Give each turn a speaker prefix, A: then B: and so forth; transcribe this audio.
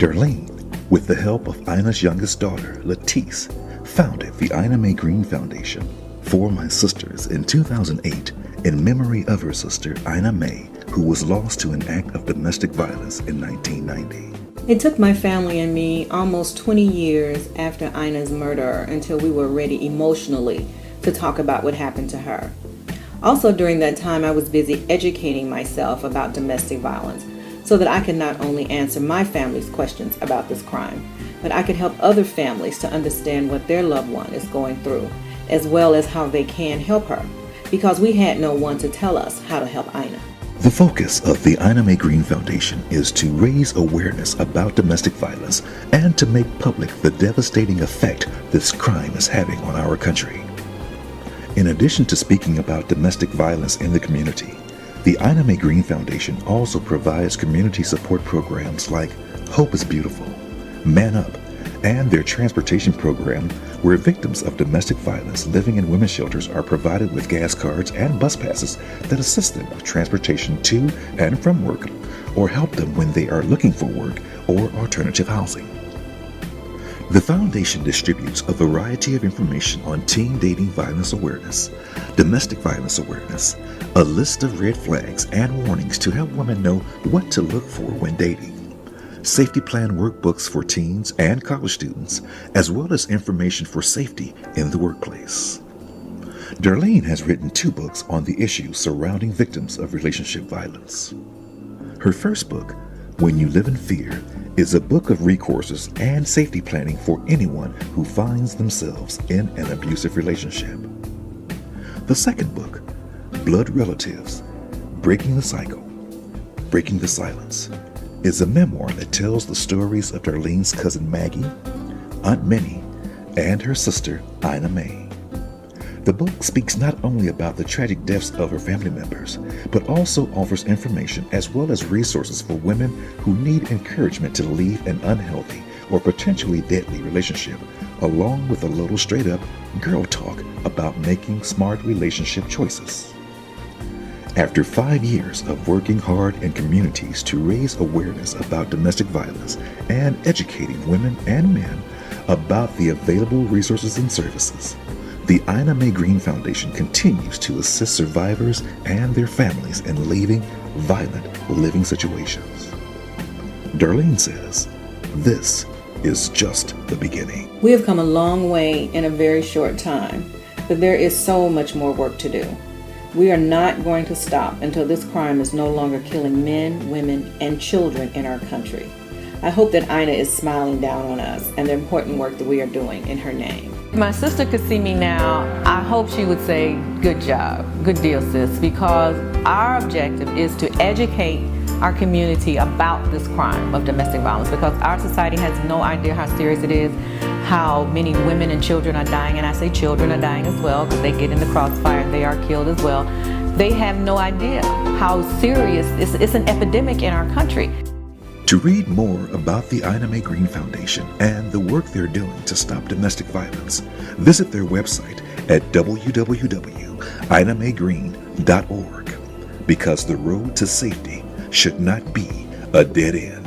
A: Darlene, with the help of Ina's youngest daughter, Letice, founded the Ina Mae Greene Foundation for my sisters in 2008 in memory of her sister, Ina Mae, who was lost to an act of domestic violence in 1990.
B: It took my family and me almost 20 years after Ina's murder until we were ready emotionally to talk about what happened to her. Also during that time, I was busy educating myself about domestic violence so that I could not only answer my family's questions about this crime, but I could help other families to understand what their loved one is going through, as well as how they can help her, because we had no one to tell us how to help Ina.
A: The focus of the Ina Mae Greene Foundation is to raise awareness about domestic violence and to make public the devastating effect this crime is having on our country. In addition to speaking about domestic violence in the community, the Ina Mae Greene Foundation also provides community support programs like Hope is Beautiful, Man Up, and their transportation program where victims of domestic violence living in women's shelters are provided with gas cards and bus passes that assist them with transportation to and from work or help them when they are looking for work or alternative housing. The foundation distributes a variety of information on teen dating violence awareness, domestic violence awareness, a list of red flags and warnings to help women know what to look for when dating, safety plan workbooks for teens and college students, as well as information for safety in the workplace. Darlene has written 2 books on the issues surrounding victims of relationship violence. Her first book, When You Live in Fear, is a book of recourses and safety planning for anyone who finds themselves in an abusive relationship. The second book, Blood Relatives, Breaking the Cycle, Breaking the Silence, is a memoir that tells the stories of Darlene's cousin Maggie, Aunt Minnie, and her sister Ina Mae. The book speaks not only about the tragic deaths of her family members, but also offers information as well as resources for women who need encouragement to leave an unhealthy or potentially deadly relationship, along with a little straight-up girl talk about making smart relationship choices. After 5 years of working hard in communities to raise awareness about domestic violence and educating women and men about the available resources and services, the Ina Mae Greene Foundation continues to assist survivors and their families in leaving violent living situations. Darlene says, "This is just the beginning."
B: We have come a long way in a very short time, but there is so much more work to do. We are not going to stop until this crime is no longer killing men, women, and children in our country. I hope that Ina is smiling down on us and the important work that we are doing in her name. If my sister could see me now, I hope she would say, "Good job, good deal, sis," because our objective is to educate our community about this crime of domestic violence, because our society has no idea how serious it is, how many women and children are dying, and I say children are dying as well because they get in the crossfire, they are killed as well. They have no idea how serious it's an epidemic in our country.
A: To read more about the Ina Mae Greene Foundation and the work they're doing to stop domestic violence, visit their website at www.inamaegreene.org, because the road to safety should not be a dead end.